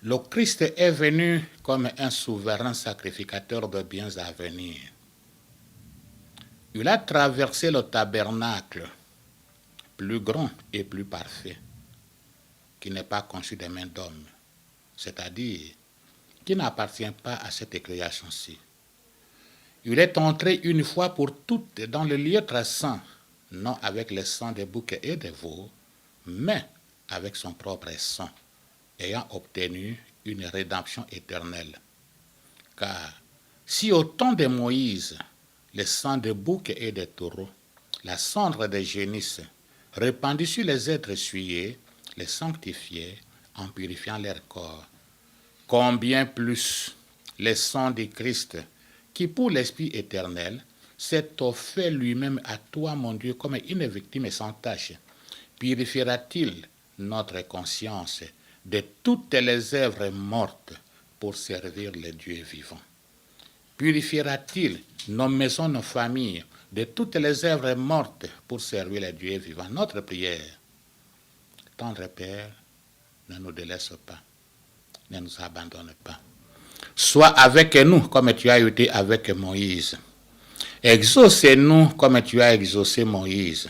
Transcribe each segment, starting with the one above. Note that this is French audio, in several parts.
Le Christ est venu comme un souverain sacrificateur de biens à venir. Il a traversé le tabernacle, plus grand et plus parfait, qui n'est pas conçu des mains d'hommes, c'est-à-dire qui n'appartient pas à cette création-ci. Il est entré une fois pour toutes dans le lieu très saint, non avec le sang des boucs et des veaux, mais avec son propre sang, ayant obtenu une rédemption éternelle. Car si au temps de Moïse, le sang des boucs et des taureaux, la cendre des génisses, répandue sur les êtres essuyés, les sanctifiait en purifiant leur corps, combien plus le sang du Christ, qui pour l'Esprit éternel s'est offert lui-même à toi, mon Dieu, comme une victime sans tache, purifiera-t-il notre conscience de toutes les œuvres mortes pour servir le Dieu vivant? Purifiera-t-il nos maisons, nos familles, de toutes les œuvres mortes pour servir le Dieu vivant? Notre prière. Tendre Père, ne nous délaisse pas, ne nous abandonne pas. Sois avec nous comme tu as été avec Moïse. Exauce-nous comme tu as exaucé Moïse,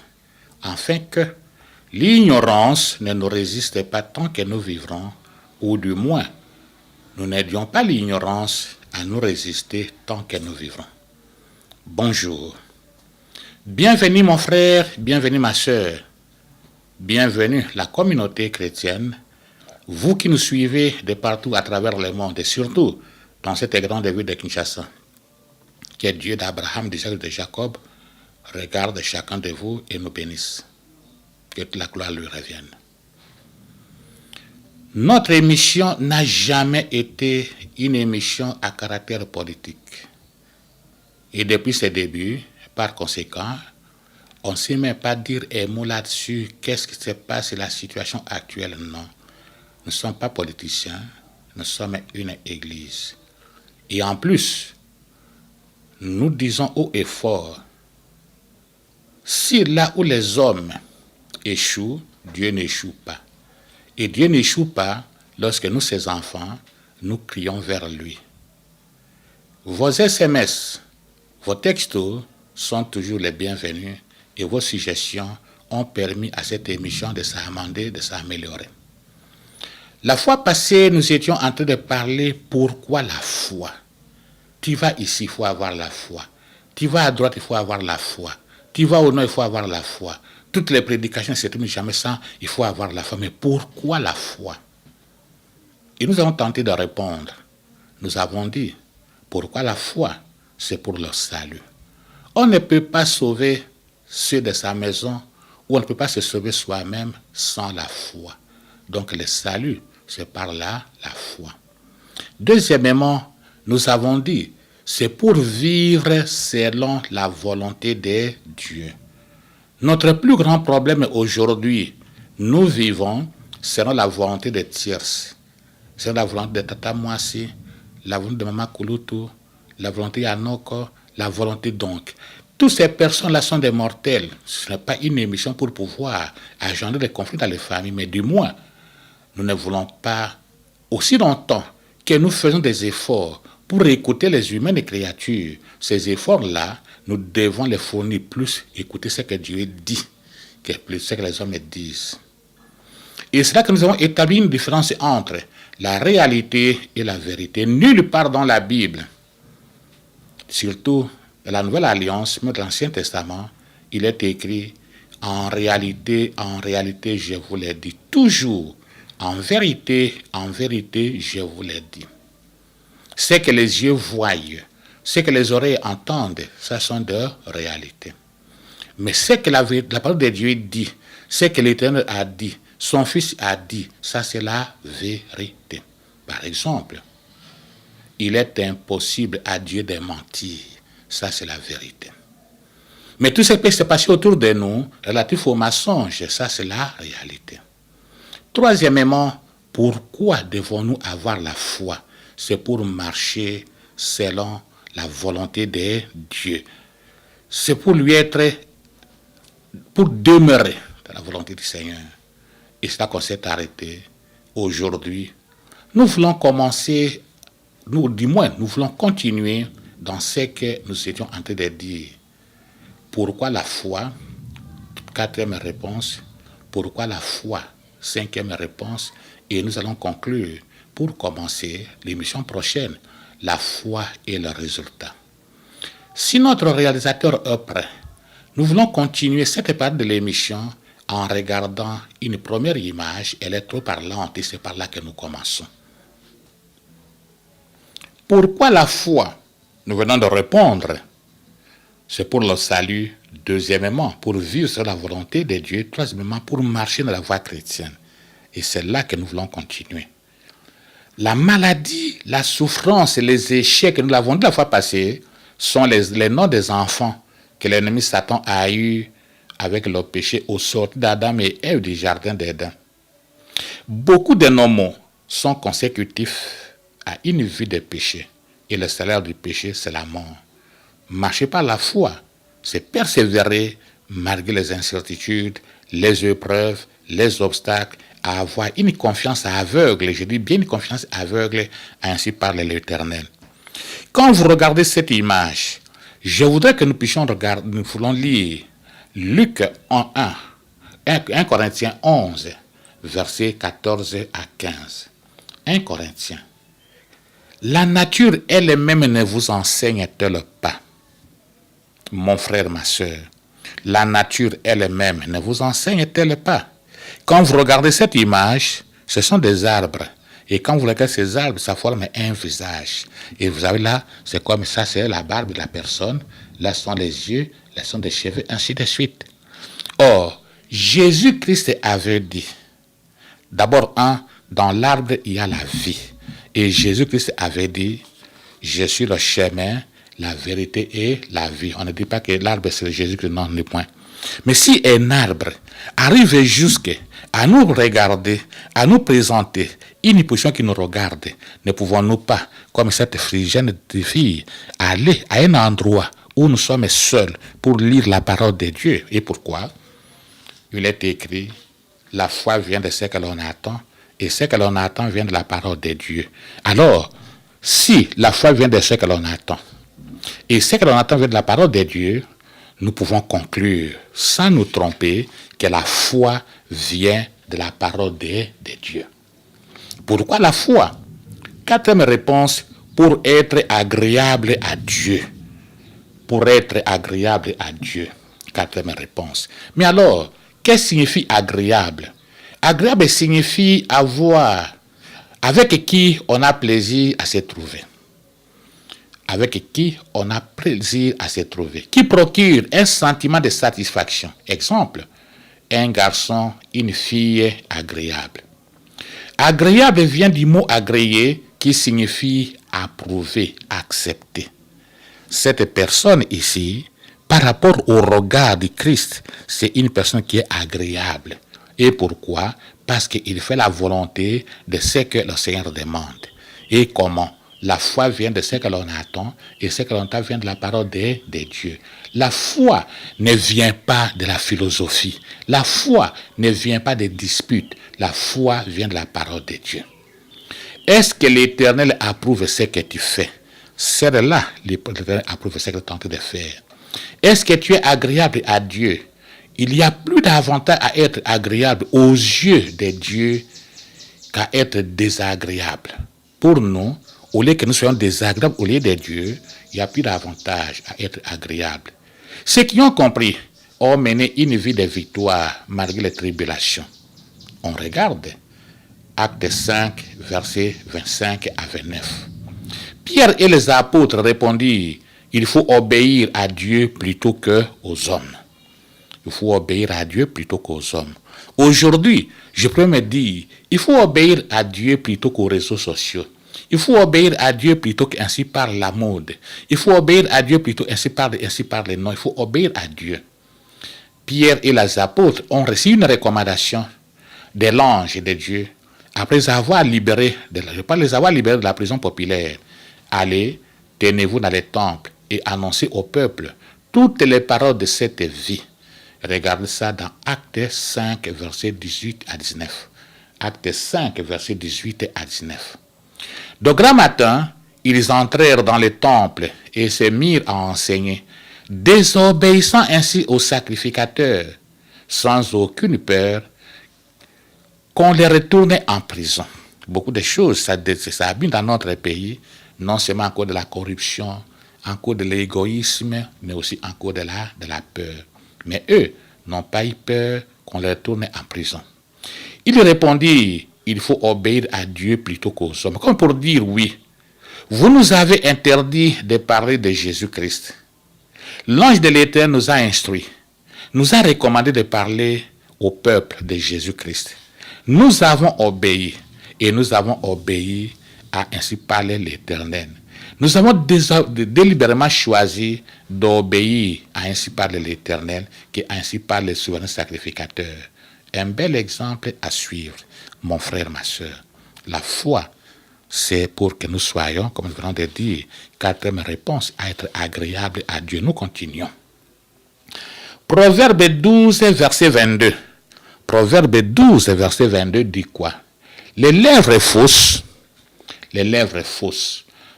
afin que l'ignorance ne nous résiste pas tant que nous vivrons, ou du moins, nous n'aidions pas l'ignorance à nous résister tant que nous vivrons. Bonjour. Bienvenue mon frère, bienvenue ma sœur, bienvenue la communauté chrétienne, vous qui nous suivez de partout à travers le monde et surtout dans cette grande ville de Kinshasa. Que Dieu d'Abraham, d'Isaac et de Jacob regarde chacun de vous et nous bénisse. Que la gloire lui revienne. Notre émission n'a jamais été une émission à caractère politique. Et depuis ses débuts, par conséquent, on ne sait même pas dire un mot là-dessus, qu'est-ce qui se passe, la situation actuelle, non. Nous ne sommes pas politiciens, nous sommes une église. Et en plus, nous disons haut et fort, si là où les hommes échouent, Dieu n'échoue pas. Et Dieu n'échoue pas lorsque nous, ses enfants, nous crions vers lui. Vos SMS, vos textos sont toujours les bienvenus et vos suggestions ont permis à cette émission de s'amender, de s'améliorer. La fois passée, nous étions en train de parler pourquoi la foi. Tu vas ici, il faut avoir la foi. Tu vas à droite, il faut avoir la foi. Tu vas au nord, il faut avoir la foi. Toutes les prédications ne se terminent jamais sans, il faut avoir la foi. Mais pourquoi la foi? Et nous avons tenté de répondre. Nous avons dit, pourquoi la foi? C'est pour le salut. On ne peut pas sauver ceux de sa maison, ou on ne peut pas se sauver soi-même sans la foi. Donc le salut, c'est par là la foi. Deuxièmement, nous avons dit, c'est pour vivre selon la volonté de Dieu. Notre plus grand problème aujourd'hui, nous vivons selon la volonté des tierces. C'est la volonté de Tata Mwasi, la volonté de Maman Kouloutou, la volonté Yanoko, la volonté donc. Toutes ces personnes-là sont des mortels. Ce n'est pas une émission pour pouvoir engendrer des conflits dans les familles, mais du moins, nous ne voulons pas, aussi longtemps que nous faisons des efforts pour écouter les humaines et créatures, ces efforts-là, nous devons les fournir plus, écouter ce que Dieu dit, que plus ce que les hommes disent. Et c'est là que nous avons établi une différence entre la réalité et la vérité. Nulle part dans la Bible, surtout dans la Nouvelle Alliance, mais dans l'Ancien Testament, il est écrit en réalité, je vous l'ai dit. Toujours, en vérité, je vous l'ai dit. Ce que les yeux voient, ce que les oreilles entendent, ça sont de réalités. Mais ce que la parole de Dieu dit, ce que l'Éternel a dit, son Fils a dit, ça c'est la vérité. Par exemple, il est impossible à Dieu de mentir. Ça c'est la vérité. Mais tout ce qui peut se passer autour de nous, relatif au mensonge, ça c'est la réalité. Troisièmement, pourquoi devons-nous avoir la foi? C'est pour marcher selon la volonté de Dieu. C'est pour pour demeurer dans la volonté du Seigneur. Et c'est là qu'on s'est arrêté aujourd'hui. Nous voulons commencer, nous voulons continuer dans ce que nous étions en train de dire. Pourquoi la foi? Quatrième réponse. Pourquoi la foi? Cinquième réponse. Et nous allons conclure pour commencer l'émission prochaine. La foi et le résultat. Si notre réalisateur est prêt, nous voulons continuer cette partie de l'émission en regardant une première image. Elle est trop parlante et c'est par là que nous commençons. Pourquoi la foi? Nous venons de répondre. C'est pour le salut. Deuxièmement, pour vivre sur la volonté de Dieu. Troisièmement, pour marcher dans la voie chrétienne. Et c'est là que nous voulons continuer. La maladie, la souffrance et les échecs que nous l'avons dit la fois passée sont les noms des enfants que l'ennemi Satan a eu avec le péché au sortir d'Adam et Ève du jardin d'Éden. Beaucoup de nos mots sont consécutifs à une vie de péché. Et le salaire du péché, c'est la mort. Marcher par la foi, c'est persévérer malgré les incertitudes, les épreuves, les obstacles, à avoir une confiance aveugle, je dis bien une confiance aveugle, ainsi parle l'Éternel. Quand vous regardez cette image, je voudrais que nous puissions regarder, nous voulons lire Luc 1 Corinthiens 11, versets 14 à 15. 1 Corinthiens. La nature elle-même ne vous enseigne-t-elle pas? Mon frère, ma soeur, la nature elle-même ne vous enseigne-t-elle pas? Quand vous regardez cette image, ce sont des arbres. Et quand vous regardez ces arbres, ça forme un visage. Et vous avez là, c'est comme ça, c'est la barbe de la personne. Là sont les yeux, là sont des cheveux, ainsi de suite. Or, Jésus-Christ avait dit, d'abord, dans l'arbre, il y a la vie. Et Jésus-Christ avait dit, je suis le chemin, la vérité et la vie. On ne dit pas que l'arbre c'est Jésus-Christ, non, ni point. Mais si un arbre arrive jusqu'à nous regarder, à nous présenter une position qui nous regarde, ne pouvons-nous pas, comme cette jeune fille, aller à un endroit où nous sommes seuls pour lire la parole de Dieu? Et pourquoi? Il est écrit, la foi vient de ce que l'on attend, et ce que l'on attend vient de la parole de Dieu. Alors, si la foi vient de ce que l'on attend, et ce que l'on attend vient de la parole de Dieu, nous pouvons conclure, sans nous tromper, que la foi vient de la parole de Dieu. Pourquoi la foi? Quatrième réponse, pour être agréable à Dieu. Pour être agréable à Dieu. Quatrième réponse. Mais alors, qu'est-ce que signifie agréable? Agréable signifie avoir, avec qui on a plaisir à se trouver. Avec qui on a plaisir à se trouver. Qui procure un sentiment de satisfaction. Exemple, un garçon, une fille agréable. Agréable vient du mot agréer qui signifie approuver, accepter. Cette personne ici, par rapport au regard du Christ, c'est une personne qui est agréable. Et pourquoi? Parce qu'il fait la volonté de ce que le Seigneur demande. Et comment? La foi vient de ce que l'on attend et ce que l'on attend vient de la parole de Dieu. La foi ne vient pas de la philosophie. La foi ne vient pas des disputes. La foi vient de la parole de Dieu. Est-ce que l'Éternel approuve ce que tu fais? C'est là l'Éternel approuve ce que tu es en train de faire. Est-ce que tu es agréable à Dieu? Il y a plus d'avantage à être agréable aux yeux de Dieu qu'à être désagréable. Pour nous, au lieu que nous soyons désagréables au lieu de Dieu, il n'y a plus d'avantage à être agréable. Ceux qui ont compris ont mené une vie de victoire malgré les tribulations. On regarde Acte 5, versets 25 à 29. Pierre et les apôtres répondirent, il faut obéir à Dieu plutôt qu'aux hommes. Il faut obéir à Dieu plutôt qu'aux hommes. Aujourd'hui, je peux me dire, il faut obéir à Dieu plutôt qu'aux réseaux sociaux. Il faut obéir à Dieu plutôt qu'ainsi par la mode. Il faut obéir à Dieu plutôt ainsi par les noms. Il faut obéir à Dieu. Pierre et les apôtres ont reçu une recommandation de l'ange de Dieu après les avoir libérés de la prison populaire. Allez, tenez-vous dans les temples et annoncez au peuple toutes les paroles de cette vie. Regardez ça dans Actes 5, versets 18 à 19. Actes 5, versets 18 à 19. De grand matin, ils entrèrent dans le temple et se mirent à enseigner, désobéissant ainsi aux sacrificateurs, sans aucune peur, qu'on les retournait en prison. Beaucoup de choses, ça abîme dans notre pays, non seulement en cause de la corruption, en cause de l'égoïsme, mais aussi en cause de la peur. Mais eux n'ont pas eu peur qu'on les retourne en prison. Il répondit, il faut obéir à Dieu plutôt qu'aux hommes. Comme pour dire oui, vous nous avez interdit de parler de Jésus-Christ. L'ange de l'Éternel nous a instruits, nous a recommandé de parler au peuple de Jésus-Christ. Nous avons obéi et nous avons obéi à ainsi parler l'Éternel. Nous avons délibérément choisi d'obéir à ainsi parler l'Éternel qui ainsi parle le souverain sacrificateur. Un bel exemple à suivre, mon frère, ma soeur. La foi, c'est pour que nous soyons, comme nous venons de dire, quatrième réponse, à être agréable à Dieu. Nous continuons. Proverbe 12, verset 22. Proverbe 12, verset 22 dit quoi? Les lèvres fausses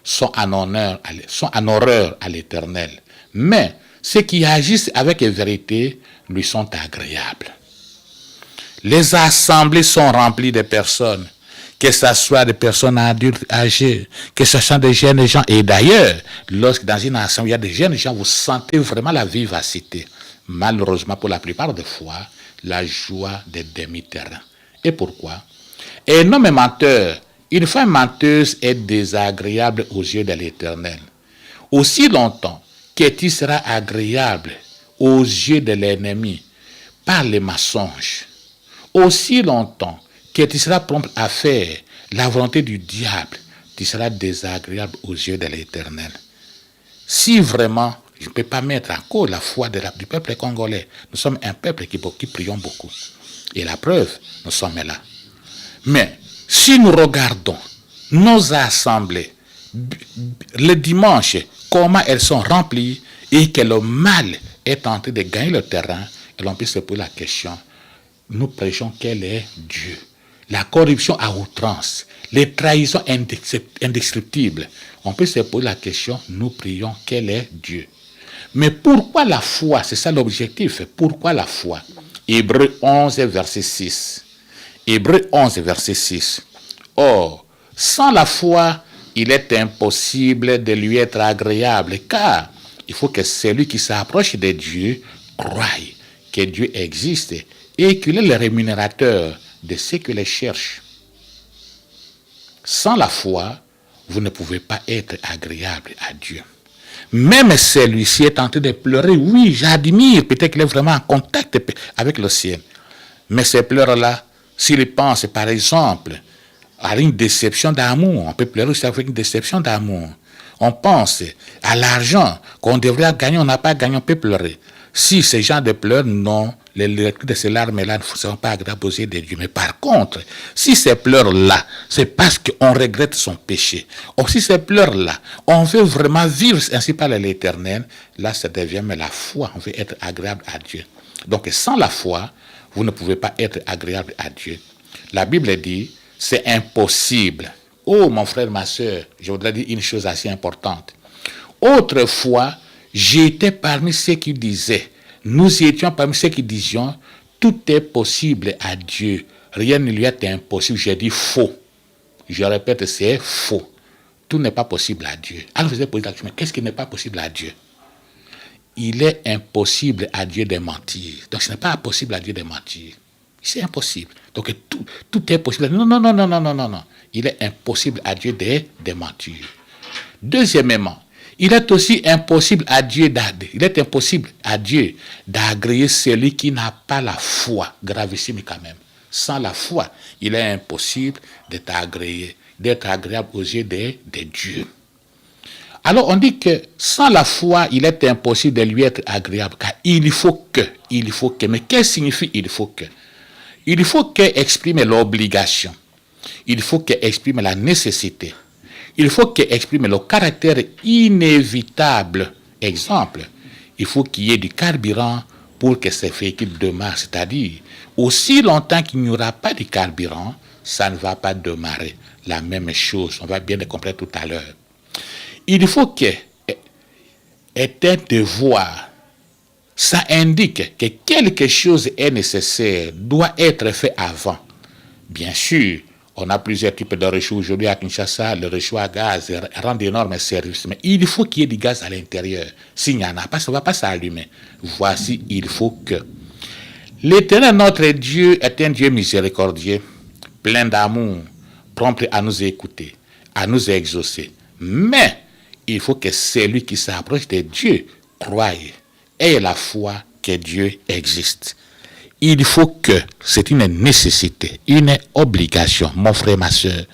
sont en horreur à l'Éternel, mais ceux qui agissent avec vérité lui sont agréables. Les assemblées sont remplies de personnes, que ce soit des personnes adultes, âgées, que ce soit des jeunes gens. Et d'ailleurs, lorsque dans une assemblée, il y a des jeunes gens, vous sentez vraiment la vivacité. Malheureusement, pour la plupart des fois, la joie des demi-terrains. Et pourquoi? Un homme menteur, une femme menteuse est désagréable aux yeux de l'Éternel. Aussi longtemps que tu seras agréable aux yeux de l'ennemi par les mensonges, aussi longtemps que tu seras prompt à faire la volonté du diable, tu seras désagréable aux yeux de l'Éternel. Si vraiment, je ne peux pas mettre en cause la foi du peuple congolais, nous sommes un peuple qui prions beaucoup. Et la preuve, nous sommes là. Mais si nous regardons nos assemblées, le dimanche, comment elles sont remplies et que le mal est en train de gagner le terrain, et l'on peut se poser la question, nous prêchons quel est Dieu. La corruption à outrance, les trahisons indescriptibles. On peut se poser la question, nous prions quel est Dieu. Mais pourquoi la foi? C'est ça l'objectif. Pourquoi la foi? Hébreux 11, verset 6. Hébreux 11, verset 6. Or, sans la foi, il est impossible de lui être agréable, car il faut que celui qui s'approche de Dieu croie que Dieu existe et qu'il est le rémunérateur de ceux qui les cherchent. Sans la foi, vous ne pouvez pas être agréable à Dieu. Même celui-ci est en train de pleurer. Oui, j'admire, peut-être qu'il est vraiment en contact avec le ciel. Mais ces pleurs-là, s'il pense par exemple à une déception d'amour, on peut pleurer aussi avec une déception d'amour. On pense à l'argent qu'on devrait gagner, on n'a pas gagné, on peut pleurer. Si ces gens de pleurs, non, les lectures de ces larmes-là ne seront pas agréables aux yeux de Dieu. Mais par contre, si ces pleurs-là, c'est parce qu'on regrette son péché. Ou si ces pleurs-là, on veut vraiment vivre ainsi par l'Éternel, là, ça devient mais la foi. On veut être agréable à Dieu. Donc, sans la foi, vous ne pouvez pas être agréable à Dieu. La Bible dit, c'est impossible. Oh, mon frère, ma soeur, je voudrais dire une chose assez importante. Autrefois, j'étais parmi ceux qui disaient, nous étions parmi ceux qui disions, tout est possible à Dieu. Rien ne lui est impossible. J'ai dit faux. Je répète, c'est faux. Tout n'est pas possible à Dieu. Alors vous avez posé la question, mais qu'est-ce qui n'est pas possible à Dieu? Il est impossible à Dieu de mentir. Donc ce n'est pas possible à Dieu de mentir. C'est impossible. Donc tout est possible. Non. Il est impossible à Dieu de mentir. Deuxièmement, il est aussi impossible à Dieu d'agréer celui qui n'a pas la foi, gravissime quand même. Sans la foi, il est impossible d'être agréable aux yeux des dieux. Alors on dit que sans la foi, il est impossible de lui être agréable, car il faut que. Mais qu'est-ce que signifie il faut que? Il faut que exprime l'obligation. Il faut que exprime la nécessité. Il faut que exprime le caractère inévitable. Exemple, il faut qu'il y ait du carburant pour que ces véhicules démarrent. C'est-à-dire, aussi longtemps qu'il n'y aura pas de carburant, ça ne va pas démarrer. La même chose, on va bien le comprendre tout à l'heure. Il faut que est un devoir. Ça indique que quelque chose est nécessaire, doit être fait avant. Bien sûr, on a plusieurs types de réchaud aujourd'hui à Kinshasa. Le réchaud à gaz rend d'énormes services. Mais il faut qu'il y ait du gaz à l'intérieur. S'il n'y en a pas, ça ne va pas s'allumer. Voici, il faut que. L'Éternel, notre Dieu, est un Dieu miséricordieux, plein d'amour, prompt à nous écouter, à nous exaucer. Mais il faut que celui qui s'approche de Dieu croie, ait la foi que Dieu existe. Il faut que, c'est une nécessité, une obligation, mon frère, ma soeur.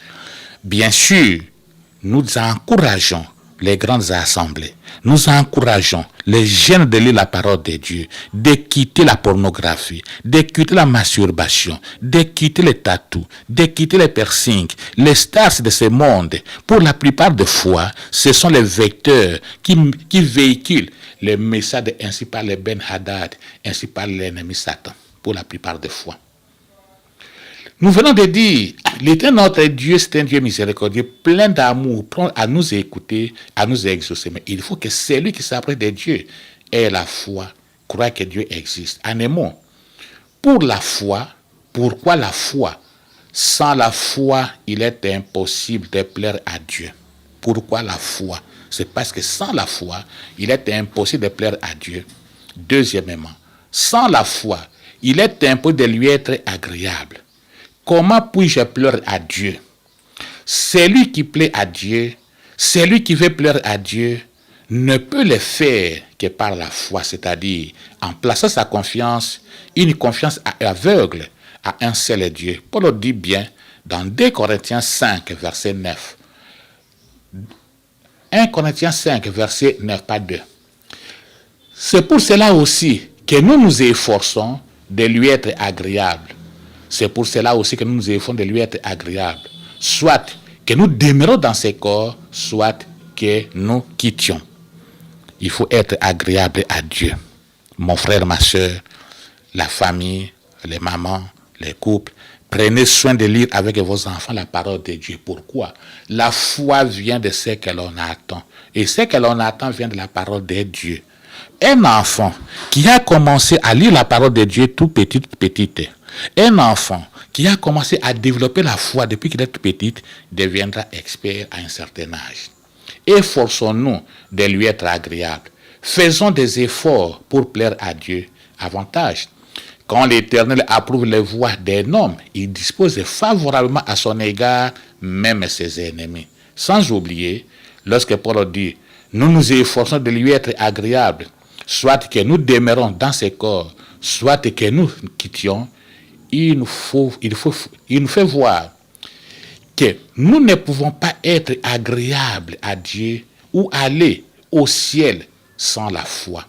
Bien sûr, nous encourageons les grandes assemblées, nous encourageons les jeunes de lire la parole de Dieu, de quitter la pornographie, de quitter la masturbation, de quitter les tatous, de quitter les piercings, les stars de ce monde. Pour la plupart des fois, ce sont les vecteurs qui véhiculent les messages ainsi par les Ben Haddad, ainsi par l'ennemi Satan, pour la plupart des fois. Nous venons de dire, l'Éternel notre Dieu, c'est un Dieu miséricordieux, plein d'amour, prompt à nous écouter, à nous exaucer. Mais il faut que celui qui s'approche de Dieu ait la foi, croit que Dieu existe. En un mot, pour la foi, pourquoi la foi? Sans la foi, il est impossible de plaire à Dieu. Pourquoi la foi? C'est parce que sans la foi, il est impossible de plaire à Dieu. Deuxièmement, sans la foi, il est impossible de lui être agréable. Comment puis-je plaire à Dieu? Celui qui plaît à Dieu, celui qui veut plaire à Dieu, ne peut le faire que par la foi, c'est-à-dire en plaçant sa confiance, une confiance aveugle à un seul Dieu. Paul le dit bien dans 2 Corinthiens 5, verset 9. 1 Corinthiens 5, verset 9, pas 2. C'est pour cela aussi que nous nous efforçons de lui être agréable. C'est pour cela aussi que nous nous efforçons de lui être agréable. Soit que nous demeurons dans ses corps, soit que nous quittions. Il faut être agréable à Dieu. Mon frère, ma soeur, la famille, les mamans, les couples, prenez soin de lire avec vos enfants la parole de Dieu. Pourquoi? La foi vient de ce que l'on attend. Et ce que l'on attend vient de la parole de Dieu. Un enfant qui a commencé à lire la parole de Dieu tout petit, un enfant qui a commencé à développer la foi depuis qu'il est tout petit, deviendra expert à un certain âge. Efforçons-nous de lui être agréable. Faisons des efforts pour plaire à Dieu. Avantage. Quand l'Éternel approuve les voies d'un homme, il dispose favorablement à son égard même ses ennemis. Sans oublier, lorsque Paul dit, nous nous efforçons de lui être agréable, soit que nous demeurons dans ses corps, soit que nous quittions, il nous fait voir que nous ne pouvons pas être agréables à Dieu ou aller au ciel sans la foi.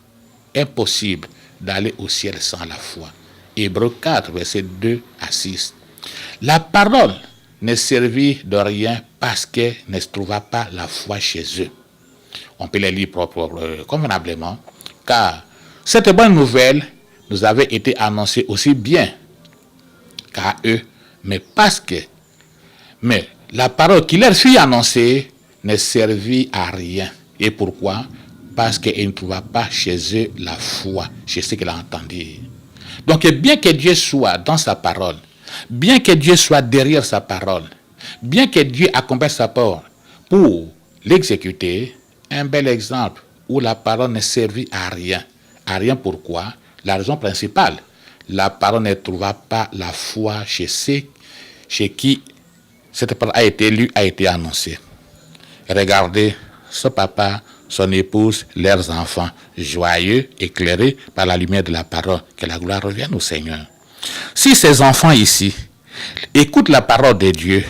Impossible d'aller au ciel sans la foi. Hébreux 4, versets 2 à 6. La parole ne servit de rien parce qu'elle ne se trouva pas la foi chez eux. On peut les lire convenablement, car cette bonne nouvelle nous avait été annoncée aussi bien qu'à eux, mais la parole qui leur fut annoncée ne servit à rien. Et pourquoi? Parce qu'ils ne trouvaient pas chez eux la foi, chez ceux qui l'ont entendu. Donc, bien que Dieu soit dans sa parole, bien que Dieu soit derrière sa parole, bien que Dieu accompagne sa parole pour l'exécuter, un bel exemple où la parole ne servit à rien. À rien pourquoi? La raison principale, la parole ne trouva pas la foi chez ceux chez qui cette parole a été lue, a été annoncée. Regardez ce papa, son épouse, leurs enfants, joyeux, éclairés par la lumière de la parole. Que la gloire revienne au Seigneur. Si ces enfants ici écoutent la parole de Dieu,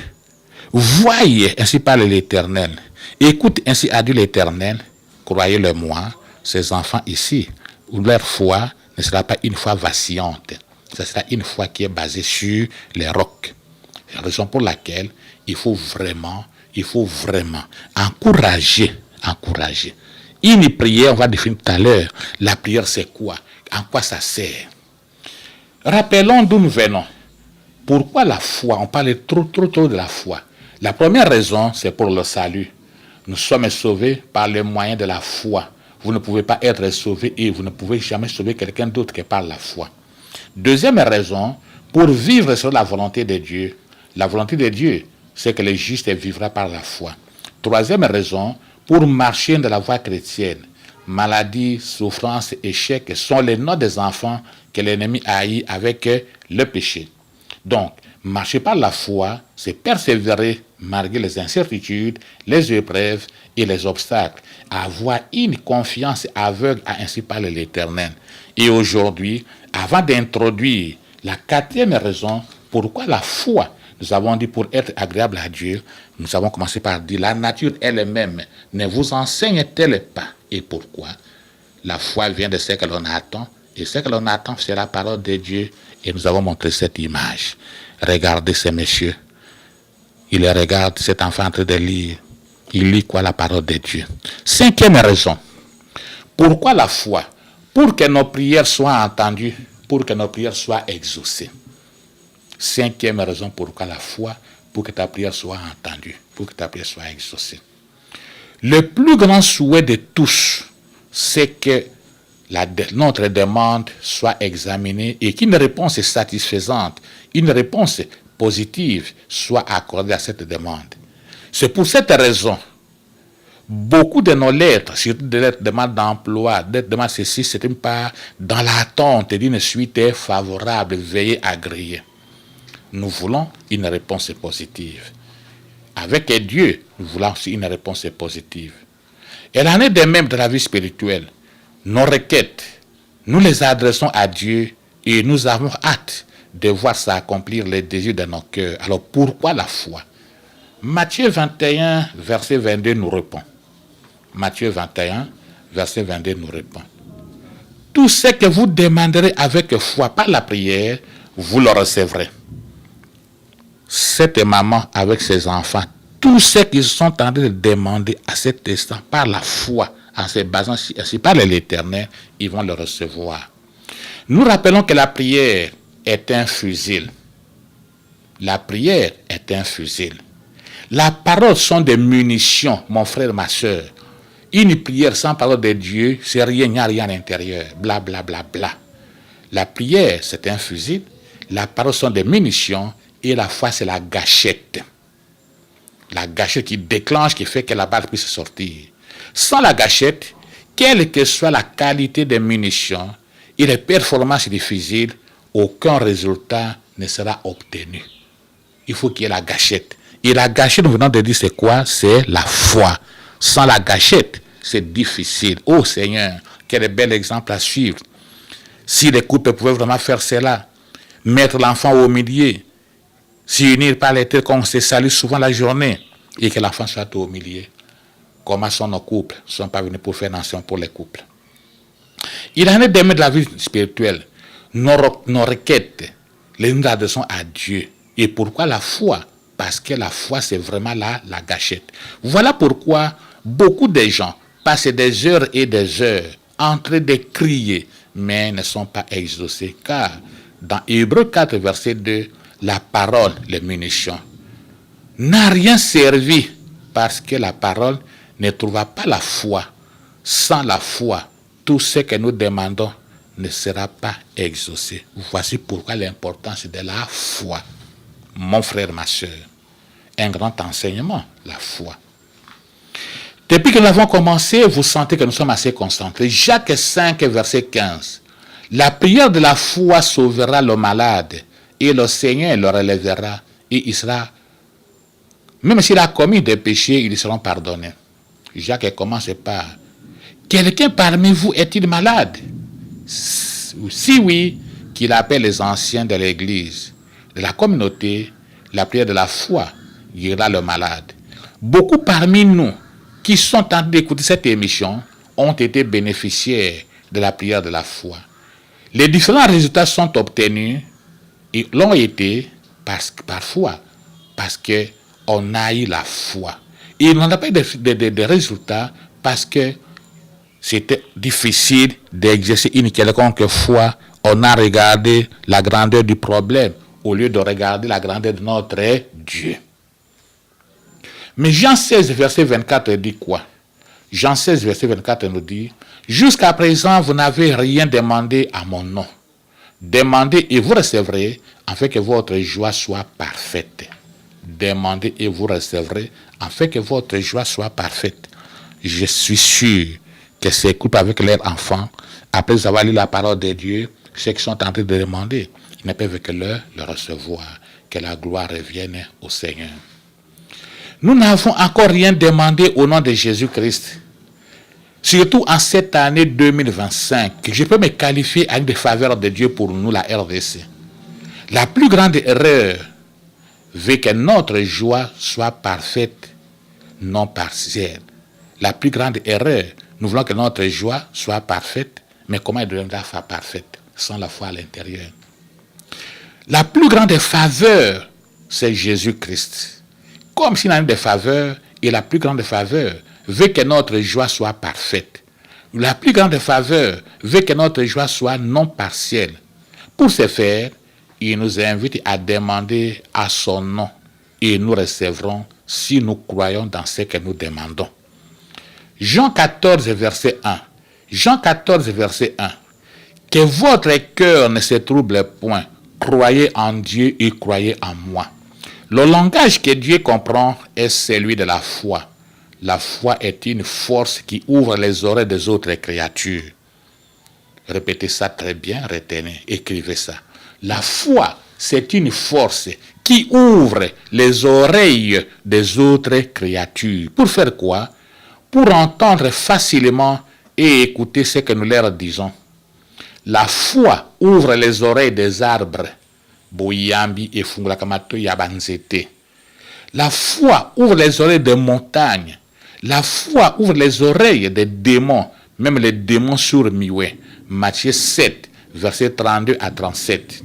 voyez, ainsi parle l'Éternel, écoute, ainsi a dit l'Éternel, croyez-le moi, ces enfants ici, où leur foi ne sera pas une foi vacillante, ce sera une foi qui est basée sur les rocs. C'est la raison pour laquelle il faut vraiment encourager. Une prière, on va définir tout à l'heure, la prière c'est quoi? En quoi ça sert? Rappelons d'où nous venons. Pourquoi la foi? On parle trop de la foi. La première raison, c'est pour le salut. Nous sommes sauvés par le moyen de la foi. Vous ne pouvez pas être sauvé et vous ne pouvez jamais sauver quelqu'un d'autre que par la foi. Deuxième raison, pour vivre sur la volonté de Dieu. La volonté de Dieu, c'est que le juste vivra par la foi. Troisième raison, pour marcher dans la voie chrétienne. Maladie, souffrance, échec sont les noms des enfants que l'ennemi haït avec le péché. Donc, marcher par la foi, c'est persévérer malgré les incertitudes, les épreuves et les obstacles. Avoir une confiance aveugle à ainsi parler l'Éternel. Et aujourd'hui, avant d'introduire la quatrième raison, pourquoi la foi, nous avons dit pour être agréable à Dieu, nous avons commencé par dire la nature elle-même ne vous enseigne-t-elle pas? Et pourquoi? La foi vient de ce que l'on attend, et ce que l'on attend, c'est la parole de Dieu. Et nous avons montré cette image. Regardez ces messieurs. Il regarde cet enfant en train de lire. Il lit quoi? La parole de Dieu. Cinquième raison. Pourquoi la foi? Pour que nos prières soient entendues, pour que nos prières soient exaucées. Cinquième raison pourquoi la foi, pour que ta prière soit entendue, pour que ta prière soit exaucée. Le plus grand souhait de tous, c'est que notre demande soit examinée et qu'une réponse satisfaisante, une réponse positive soit accordée à cette demande. C'est pour cette raison, beaucoup de nos lettres, surtout des lettres de demande d'emploi, des demandes ceci, c'est une part dans l'attente d'une suite favorable, veillée, agréée. Nous voulons une réponse positive. Avec Dieu, nous voulons aussi une réponse positive. Et l'en est de même de la vie spirituelle. Nos requêtes, nous les adressons à Dieu et nous avons hâte de voir s'accomplir les désirs de nos cœurs. Alors pourquoi la foi? Matthieu 21, verset 22 nous répond. Matthieu 21, verset 22 nous répond. Tout ce que vous demanderez avec foi par la prière, vous le recevrez. Cette maman avec ses enfants, tous ceux qui sont en train de demander à cet instant par la foi, en se basant ainsi par l'Éternel, ils vont le recevoir. Nous rappelons que la prière est un fusil. La prière est un fusil. La parole sont des munitions, mon frère, ma soeur. Une prière sans parole de Dieu, c'est rien, il n'y a rien à l'intérieur. Bla, bla, bla, bla. La prière, c'est un fusil. La parole sont des munitions. Et la foi, c'est la gâchette. La gâchette qui déclenche, qui fait que la balle puisse sortir. Sans la gâchette, quelle que soit la qualité des munitions et les performances du fusil, aucun résultat ne sera obtenu. Il faut qu'il y ait la gâchette. Et la gâchette, nous venons de dire, c'est quoi? C'est la foi. Sans la gâchette, c'est difficile. Oh Seigneur, quel bel exemple à suivre. Si les couples pouvaient vraiment faire cela, mettre l'enfant au milieu, s'unir par les têtes qu'on se salue souvent la journée et que l'enfant soit au milieu. Comment sont nos couples? Ils ne sont pas venus pour faire nation pour les couples. Il en est de même de la vie spirituelle. Nos requêtes, nous adressons à Dieu. Et pourquoi la foi? Parce que la foi, c'est vraiment la gâchette. Voilà pourquoi beaucoup de gens passent des heures et des heures en train de crier, mais ne sont pas exaucés. Car dans Hébreux 4, verset 2, la parole, les munitions, n'a rien servi parce que la parole ne trouva pas la foi. Sans la foi, tout ce que nous demandons ne sera pas exaucé. Voici pourquoi l'importance de la foi. Mon frère, ma soeur, un grand enseignement, la foi. Depuis que nous avons commencé, vous sentez que nous sommes assez concentrés. Jacques 5, verset 15. La prière de la foi sauvera le malade. Et le Seigneur le relèvera et il sera, même s'il a commis des péchés, ils seront pardonnés. Jacques commence par: quelqu'un parmi vous est-il malade? Si oui, qu'il appelle les anciens de l'église, de la communauté, la prière de la foi guérira le malade. Beaucoup parmi nous qui sont en train d'écouter cette émission ont été bénéficiaires de la prière de la foi. Les différents résultats sont obtenus et l'ont été parfois parce qu'on a eu la foi. Et on n'a pas eu de résultats parce que c'était difficile d'exercer une quelconque foi. On a regardé la grandeur du problème au lieu de regarder la grandeur de notre Dieu. Mais Jean 16, verset 24 dit quoi? Jean 16, verset 24 nous dit: jusqu'à présent, vous n'avez rien demandé à mon nom. Demandez et vous recevrez, afin que votre joie soit parfaite. Demandez et vous recevrez, afin que votre joie soit parfaite. Je suis sûr que ces couples avec leurs enfants, après avoir lu la parole de Dieu, ceux qui sont en train de demander, ils ne peuvent que le recevoir. Que la gloire revienne au Seigneur. Nous n'avons encore rien demandé au nom de Jésus-Christ. Surtout en cette année 2025, je peux me qualifier avec des faveurs de Dieu pour nous, la RDC. La plus grande erreur veut que notre joie soit parfaite, non partielle. La plus grande erreur, nous voulons que notre joie soit parfaite, mais comment elle deviendra parfaite? Sans la foi à l'intérieur. La plus grande faveur, c'est Jésus-Christ. Comme s'il y a une des faveurs, et la plus grande faveur veut que notre joie soit parfaite. La plus grande faveur veut que notre joie soit non partielle. Pour ce faire, il nous invite à demander à son nom et nous recevrons si nous croyons dans ce que nous demandons. Jean 14, verset 1. Jean 14, verset 1. Que votre cœur ne se trouble point. Croyez en Dieu et croyez en moi. Le langage que Dieu comprend est celui de la foi. La foi est une force qui ouvre les oreilles des autres créatures. Répétez ça très bien, retenez, écrivez ça. La foi, c'est une force qui ouvre les oreilles des autres créatures. Pour faire quoi? Pour entendre facilement et écouter ce que nous leur disons. La foi ouvre les oreilles des arbres. Boyambi et Fungrakamato Yabanzete. La foi ouvre les oreilles des montagnes. La foi ouvre les oreilles des démons, même les démons sourds-muets. Matthieu 7, verset 32 à 37.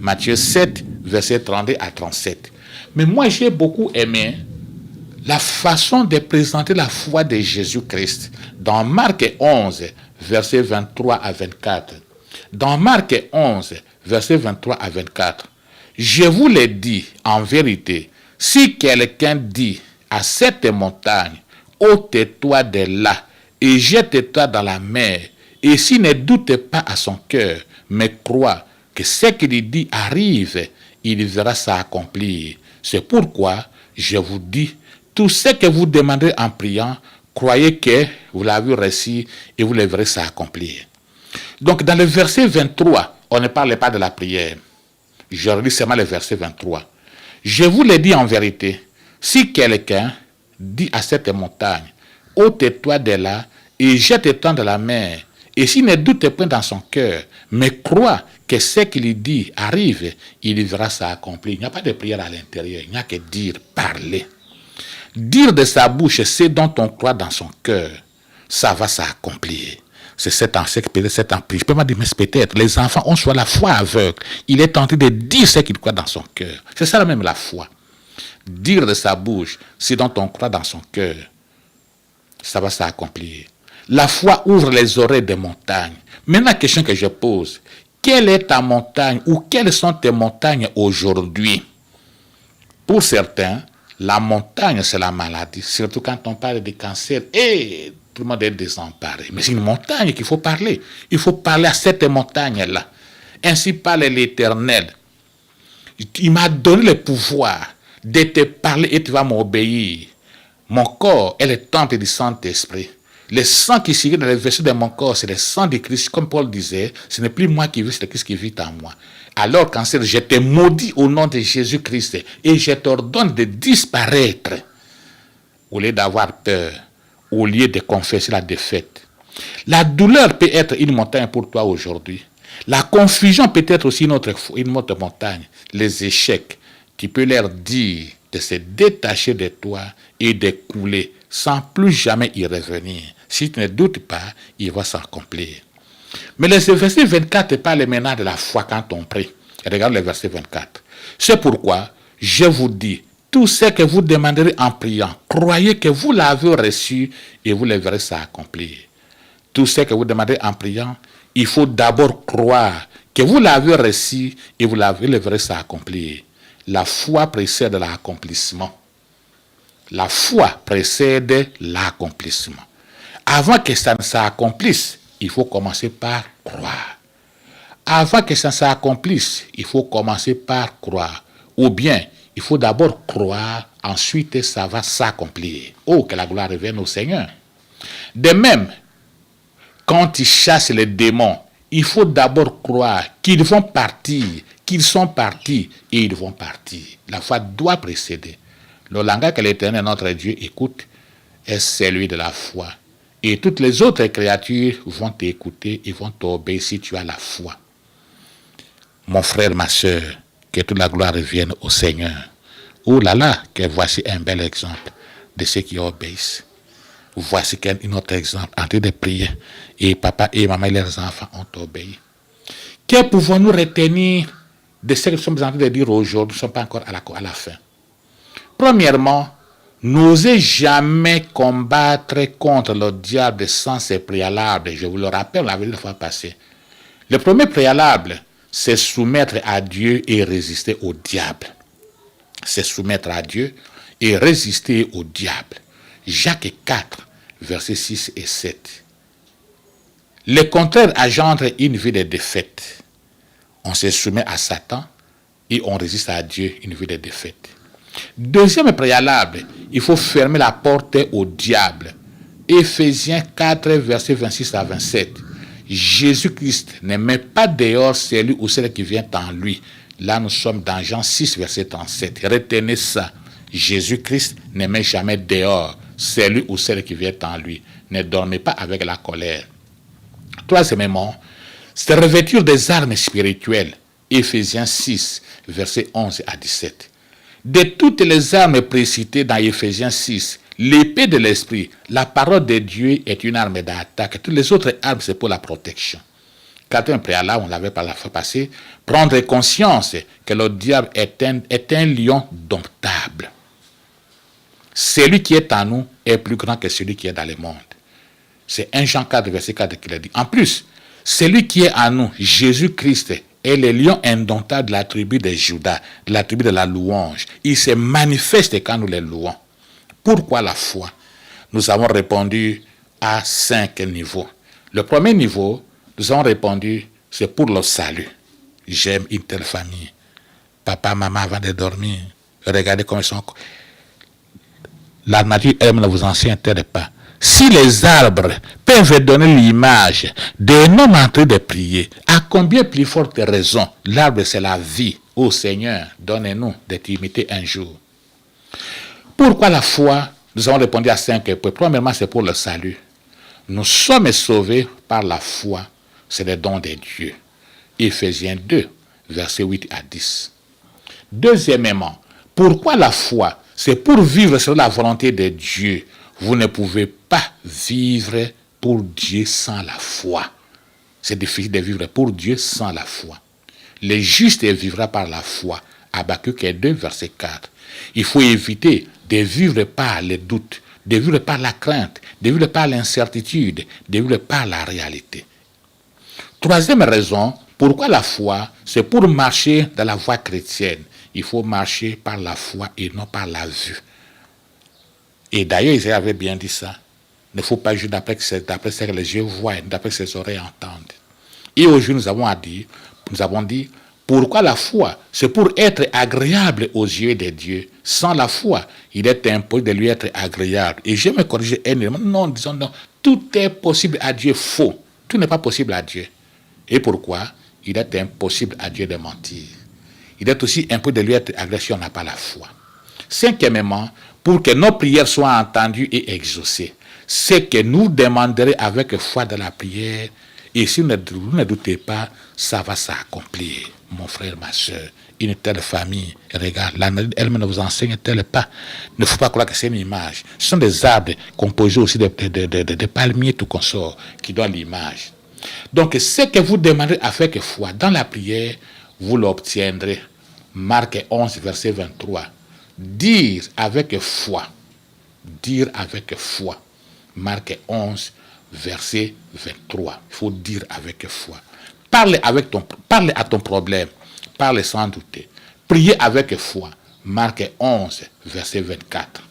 Matthieu 7, verset 32 à 37. Mais moi, j'ai beaucoup aimé la façon de présenter la foi de Jésus-Christ dans Marc 11, verset 23 à 24. Dans Marc 11, verset 23 à 24. Je vous l'ai dit en vérité, si quelqu'un dit à cette montagne, ôte-toi de là et jette-toi dans la mer, et s'il ne doute pas à son cœur, mais croit que ce qu'il dit arrive, il verra ça accomplir. C'est pourquoi je vous dis, tout ce que vous demandez en priant, croyez que vous l'avez reçu et vous le verrez ça accomplir. Donc dans le verset 23, on ne parle pas de la prière. Je relis seulement le verset 23. Je vous l'ai dit en vérité, si quelqu'un dit à cette montagne, ôte-toi de là et jette-toi dans la mer, et s'il ne doute point dans son cœur, mais croit que ce qu'il dit arrive, il verra ça accomplir. Il n'y a pas de prière à l'intérieur, il n'y a que dire, parler. Dire de sa bouche ce dont on croit dans son cœur, ça va s'accomplir. C'est cet ancien qui peut être cet empire. Je peux pas dire, mais peut-être, les enfants ont soit la foi aveugle. Il est tenté de dire ce qu'il croit dans son cœur. C'est ça même la foi. Dire de sa bouche ce dont on croit dans son cœur, ça va s'accomplir. La foi ouvre les oreilles des montagnes. Maintenant, la question que je pose, quelle est ta montagne ou quelles sont tes montagnes aujourd'hui? Pour certains, la montagne, c'est la maladie. Surtout quand on parle de cancer. Et tout le monde est désemparé. Mais c'est une montagne qu'il faut parler. Il faut parler à cette montagne-là. Ainsi parle l'Éternel. Il m'a donné le pouvoir de te parler et tu vas m'obéir. Mon corps est le temple du Saint-Esprit. Le sang qui circule dans les vaisseaux de mon corps, c'est le sang de Christ. Comme Paul disait, ce n'est plus moi qui vis, c'est le Christ qui vit en moi. Alors, cancer, je te maudis au nom de Jésus-Christ et je t'ordonne de disparaître. Au lieu d'avoir peur, au lieu de confesser la défaite. La douleur peut être une montagne pour toi aujourd'hui. La confusion peut être aussi une autre montagne. Les échecs, tu peux leur dire de se détacher de toi et de couler sans plus jamais y revenir. Si tu ne doutes pas, il va s'accomplir. Mais le verset 24 parle maintenant de la foi quand on prie. Regarde le verset 24. C'est pourquoi je vous dis, tout ce que vous demanderez en priant, croyez que vous l'avez reçu et vous le verrez s'accomplir. Tout ce que vous demandez en priant, il faut d'abord croire que vous l'avez reçu et vous le verrez s'accomplir. La foi précède l'accomplissement. La foi précède l'accomplissement. Avant que ça ne s'accomplisse, il faut commencer par croire. Avant que ça ne s'accomplisse, il faut commencer par croire. Ou bien, il faut d'abord croire, ensuite ça va s'accomplir. Oh, que la gloire revienne au Seigneur. De même, quand il chasse les démons, il faut d'abord croire qu'ils vont partir, qu'ils sont partis et ils vont partir. La foi doit précéder. Le langage que l'Éternel, notre Dieu, écoute est celui de la foi. Et toutes les autres créatures vont t'écouter et vont t'obéir si tu as la foi. Mon frère, ma soeur, que toute la gloire revienne au Seigneur. Oh là là, que voici un bel exemple de ceux qui obéissent. Voici un autre exemple en train de prier. Et papa et maman et leurs enfants ont obéi. Que pouvons-nous retenir de ce que nous sommes en train de dire aujourd'hui? Nous ne sommes pas encore à la fin. Premièrement, n'osez jamais combattre contre le diable sans ses préalables. Je vous le rappelle, on l'avait dit la fois passée. Le premier préalable, c'est soumettre à Dieu et résister au diable. C'est soumettre à Dieu et résister au diable. Jacques 4, versets 6 et 7. Le contraire engendre une vie de défaite. On se soumet à Satan et on résiste à Dieu, une vie de défaite. Deuxième préalable, il faut fermer la porte au diable. Éphésiens 4, versets 26 à 27. Jésus-Christ ne met pas dehors celui ou celle qui vient en lui. Là, nous sommes dans Jean 6, verset 37. Retenez ça. Jésus-Christ ne met jamais dehors celui ou celle qui vient en lui. Ne dormez pas avec la colère. Troisièmement, c'est revêtir des armes spirituelles. Éphésiens 6, versets 11 à 17. De toutes les armes précitées dans Éphésiens 6, l'épée de l'esprit, la parole de Dieu est une arme d'attaque. Toutes les autres armes, c'est pour la protection. Quatrième préalable, on l'avait par la fois passée, prendre conscience que le diable est un lion domptable. Celui qui est en nous est plus grand que celui qui est dans le monde. C'est 1 Jean 4, verset 4 qui le dit. En plus, celui qui est en nous, Jésus-Christ, est le lion indomptable de la tribu de Juda, de la tribu de la louange. Il se manifeste quand nous les louons. Pourquoi la foi? Nous avons répondu à 5 niveaux. Le premier niveau, nous avons répondu, c'est pour le salut. J'aime une telle famille. Papa, maman, avant de dormir, regardez comment ils sont. La nature elle ne vous enseigne-t-elle pas? Si les arbres peuvent donner l'image d'un homme en train de prier, à combien plus forte raison l'arbre c'est la vie? Ô Seigneur, donnez-nous de t'imiter un jour. Pourquoi la foi? Nous avons répondu à 5 points. Premièrement, c'est pour le salut. Nous sommes sauvés par la foi. C'est le don de Dieu. Éphésiens 2, versets 8 à 10. Deuxièmement, pourquoi la foi? C'est pour vivre selon la volonté de Dieu. Vous ne pouvez pas vivre pour Dieu sans la foi. C'est difficile de vivre pour Dieu sans la foi. Le juste vivra par la foi. Habakkuk 2, verset 4. Il faut éviter de vivre par les doutes, de vivre par la crainte, de vivre par l'incertitude, de vivre par la réalité. Troisième raison, pourquoi la foi? C'est pour marcher dans la voie chrétienne. Il faut marcher par la foi et non par la vue. Et d'ailleurs, Isaïe avait bien dit ça. Il ne faut pas juger d'après ce que les yeux voient, d'après ce que les oreilles entendent. Et aujourd'hui, nous avons dit, pourquoi la foi? C'est pour être agréable aux yeux de Dieu. Sans la foi, il est impossible de lui être agréable. Et je me corriger énormément. Non, disons non. Tout est possible à Dieu. Faux. Tout n'est pas possible à Dieu. Et pourquoi? Il est impossible à Dieu de mentir. Il est aussi impossible de lui être agréable si on n'a pas la foi. Cinquièmement, pour que nos prières soient entendues et exaucées. ce que nous demanderez avec foi dans la prière, et si vous ne doutez pas, ça va s'accomplir. Mon frère, ma soeur, une telle famille, regarde, l'analyse elle-même ne vous enseigne-t-elle pas? Ne faut pas croire que c'est une image. Ce sont des arbres composés aussi de palmiers, tout consort, qui donnent l'image. Donc, ce que vous demandez avec foi dans la prière, vous l'obtiendrez. Marc 11, verset 23. Dire avec foi. Dire avec foi. Marc 11, verset 23. Il faut dire avec foi. Parle à ton problème. Parle sans douter. Priez avec foi. Marc 11, verset 24.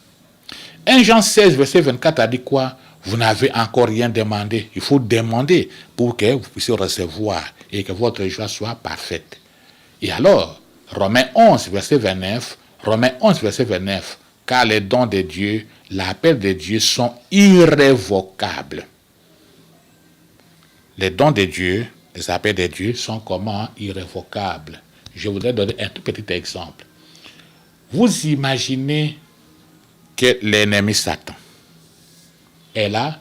1 Jean 16, verset 24 a dit quoi? Vous n'avez encore rien demandé. Il faut demander pour que vous puissiez recevoir et que votre joie soit parfaite. Et alors, Romains 11, verset 29, Romains 11, verset 29, car les dons de Dieu, l'appel de Dieu sont irrévocables. Les dons de Dieu, les appels de Dieu sont comment? Irrévocables. Je voudrais donner un tout petit exemple. Vous imaginez que l'ennemi Satan est là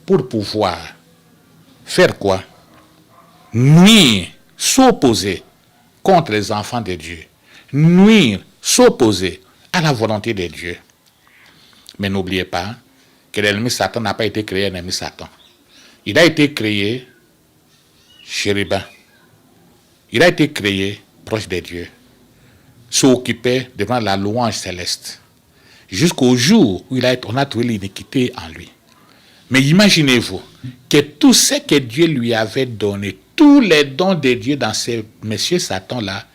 pour pouvoir faire quoi? Nuire, s'opposer contre les enfants de Dieu. Nuire, s'opposer à la volonté de Dieu. Mais n'oubliez pas que l'ennemi Satan n'a pas été créé ennemi Satan. Il a été créé chérubin. Il a été créé proche de Dieu. S'occupait devant la louange céleste. Jusqu'au jour où on a trouvé l'iniquité en lui. Mais imaginez-vous que tout ce que Dieu lui avait donné, tous les dons de Dieu dans ce monsieur Satan-là,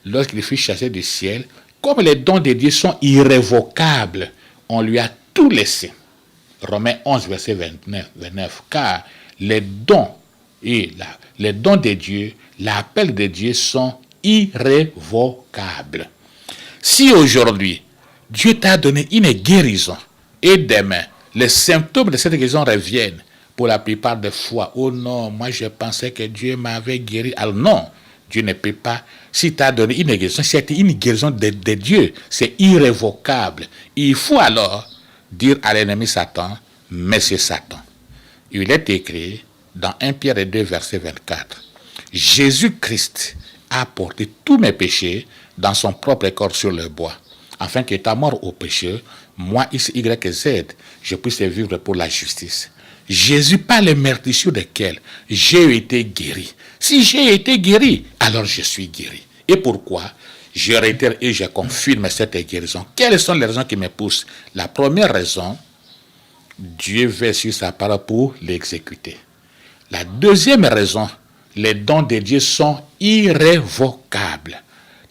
lorsqu'il fut chassé du ciel, comme les dons de Dieu sont irrévocables, on lui a tout laissé. Romains 11, verset 29. Car les dons les dons de Dieu, l'appel de Dieu sont irrévocables. Si aujourd'hui, Dieu t'a donné une guérison, et demain, les symptômes de cette guérison reviennent, pour la plupart des fois, oh non, moi je pensais que Dieu m'avait guéri. Alors non, Dieu ne peut pas. Si tu as donné une guérison, c'est une guérison de Dieu, c'est irrévocable. Il faut alors dire à l'ennemi Satan, Monsieur Satan. Il est écrit dans 1 Pierre 2, verset 24. Jésus-Christ a porté tous mes péchés dans son propre corps sur le bois, afin qu'étant mort au péché, moi, X, Y, Z, je puisse vivre pour la justice. Jésus, par les meurtrissures desquels j'ai été guéri. Si j'ai été guéri, alors je suis guéri. Et pourquoi? Je réitère et je confirme cette guérison. Quelles sont les raisons qui me poussent? La première raison, Dieu veille sur sa parole pour l'exécuter. La deuxième raison, les dons de Dieu sont irrévocables.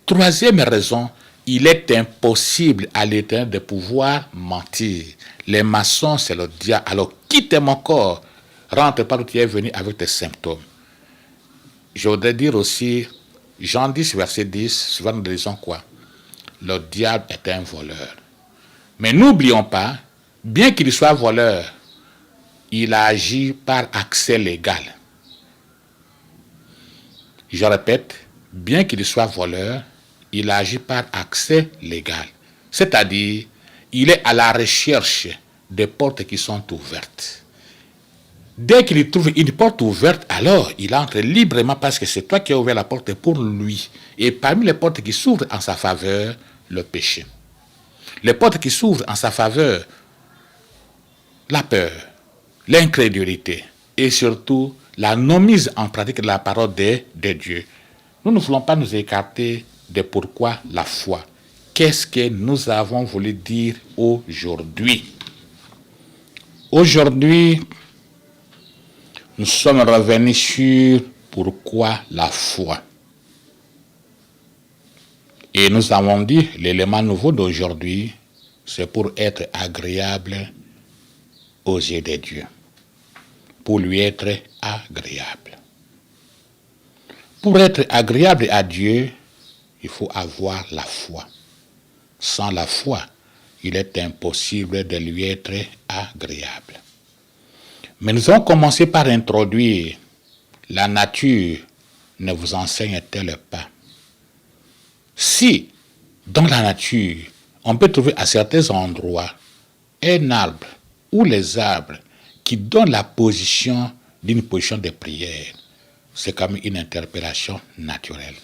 Troisième raison, il est impossible à l'Éternel de pouvoir mentir. Les maçons, c'est le diable. Alors quitte mon corps, rentre par où tu es venu avec tes symptômes. Je voudrais dire aussi, Jean 10, verset 10, souvent nous disons quoi? Le diable est un voleur. Mais n'oublions pas, bien qu'il soit voleur, il agit par accès légal. Je répète, bien qu'il soit voleur, il agit par accès légal. C'est-à-dire, il est à la recherche des portes qui sont ouvertes. Dès qu'il trouve une porte ouverte, alors il entre librement parce que c'est toi qui as ouvert la porte pour lui. Et parmi les portes qui s'ouvrent en sa faveur, le péché. Les portes qui s'ouvrent en sa faveur, la peur, l'incrédulité et surtout la non-mise en pratique de la parole de Dieu. Nous ne voulons pas nous écarter de pourquoi la foi. Qu'est-ce que nous avons voulu dire aujourd'hui? Aujourd'hui, nous sommes revenus sur pourquoi la foi. Et nous avons dit, l'élément nouveau d'aujourd'hui, c'est pour être agréable aux yeux de Dieu. Pour lui être agréable. Pour être agréable à Dieu, il faut avoir la foi. Sans la foi, il est impossible de lui être agréable. Mais nous allons commencer par introduire la nature ne vous enseigne-t-elle pas? Si, dans la nature, on peut trouver à certains endroits un arbre ou les arbres qui donne la position d'une position de prière. C'est comme une interpellation naturelle.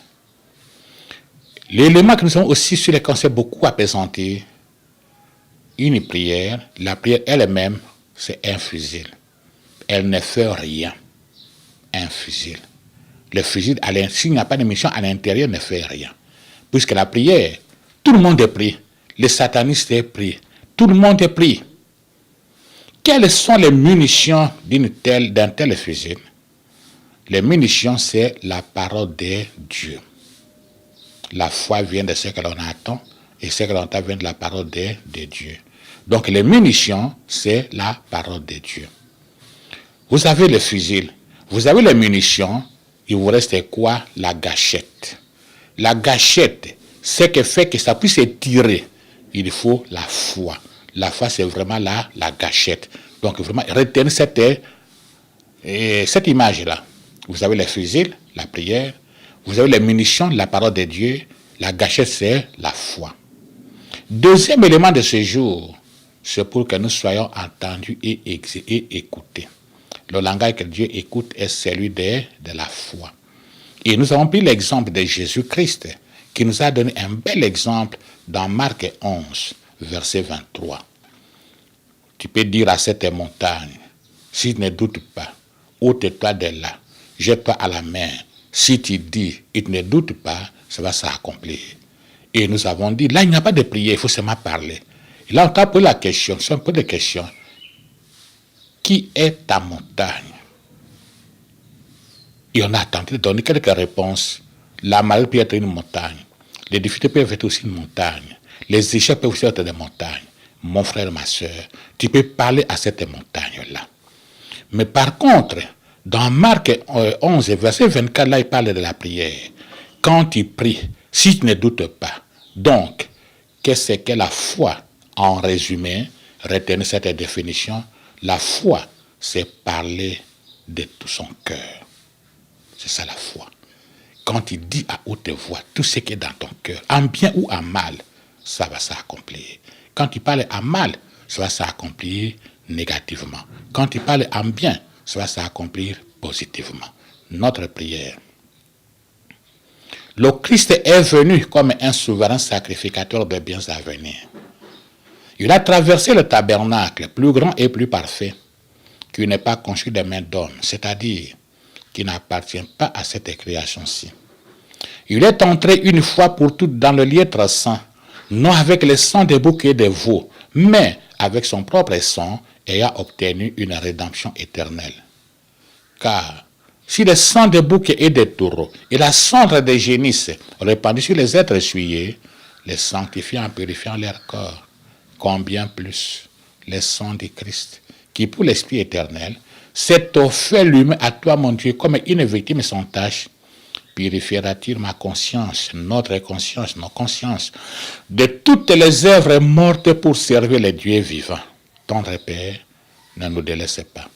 L'élément que nous avons aussi sur lequel on s'est beaucoup apaisanté, une prière, la prière elle-même, c'est un fusil. Elle ne fait rien. Un fusil. Le fusil, s'il n'y a pas de mission à l'intérieur, ne fait rien. Puisque la prière, tout le monde est pris. Les satanistes est pris. Tout le monde est pris. Quelles sont les munitions d'un tel fusil? Les munitions, c'est la parole de Dieu. La foi vient de ce que l'on attend et ce que l'on attend vient de la parole de Dieu. Donc les munitions, c'est la parole de Dieu. Vous avez le fusil, vous avez les munitions, il vous reste quoi? La gâchette. La gâchette, ce qui fait que ça puisse tirer, il faut la foi. La foi, c'est vraiment la gâchette. Donc vraiment, retenez cette image-là. Vous avez les fusils, la prière. Vous avez les munitions, la parole de Dieu. La gâchette, c'est la foi. Deuxième élément de ce jour, c'est pour que nous soyons entendus et écoutés. Le langage que Dieu écoute est celui de la foi. Et nous avons pris l'exemple de Jésus-Christ, qui nous a donné un bel exemple dans Marc 11, verset 23. Tu peux dire à cette montagne, si tu ne doutes pas, ôte-toi de là, jette-toi à la mer. Si tu dis, et tu ne doutes pas, ça va s'accomplir. Et nous avons dit, là, il n'y a pas de prière, il faut seulement parler. Et là, on t'a posé la question, c'est un peu de question. Qui est ta montagne? Et on a tenté de donner quelques réponses. La maladie peut être une montagne. Les difficultés peuvent être aussi une montagne. Les échecs peuvent aussi être des montagnes. Mon frère, ma soeur, tu peux parler à cette montagne-là. Mais par contre, dans Marc 11, verset 24, là, il parle de la prière. Quand tu pries, si tu ne doutes pas. Donc, qu'est-ce que la foi? En résumé, retenez cette définition. La foi, c'est parler de tout son cœur. C'est ça la foi. Quand tu dis à haute voix tout ce qui est dans ton cœur, en bien ou en mal, ça va s'accomplir. Quand tu parles en mal, ça va s'accomplir négativement. Quand tu parles en bien, ça va s'accomplir positivement. Notre prière. Le Christ est venu comme un souverain sacrificateur de biens à venir. Il a traversé le tabernacle, plus grand et plus parfait, qui n'est pas conçu de main d'homme, c'est-à-dire qui n'appartient pas à cette création-ci. Il est entré une fois pour toutes dans le lieu très saint, non avec le sang des boucs et des veaux, mais avec son propre sang, ayant obtenu une rédemption éternelle. Car si le sang des boucs et des taureaux et la cendre des génisses répandue sur les êtres essuyés, les sanctifiant en purifiant leur corps, combien plus le sang du Christ, qui pour l'Esprit éternel, s'est offert lui-même à toi, mon Dieu, comme une victime sans tache, purifiera-t-il ma conscience, notre conscience, nos consciences, de toutes les œuvres mortes pour servir les dieux vivants. Tendre Père, ne nous délaisse pas,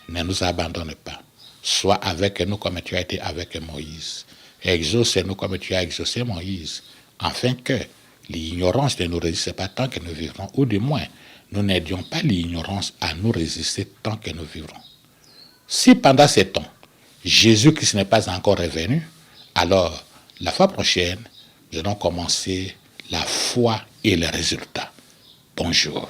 ne nous abandonne pas. Sois avec nous comme tu as été avec Moïse. Exauce-nous comme tu as exaucé Moïse, afin que l'ignorance ne nous résiste pas tant que nous vivrons, ou du moins, nous n'aidions pas l'ignorance à nous résister tant que nous vivrons. Si pendant ces temps, Jésus-Christ n'est pas encore revenu, alors la fois prochaine, nous allons commencer la foi et les résultats. Bonjour.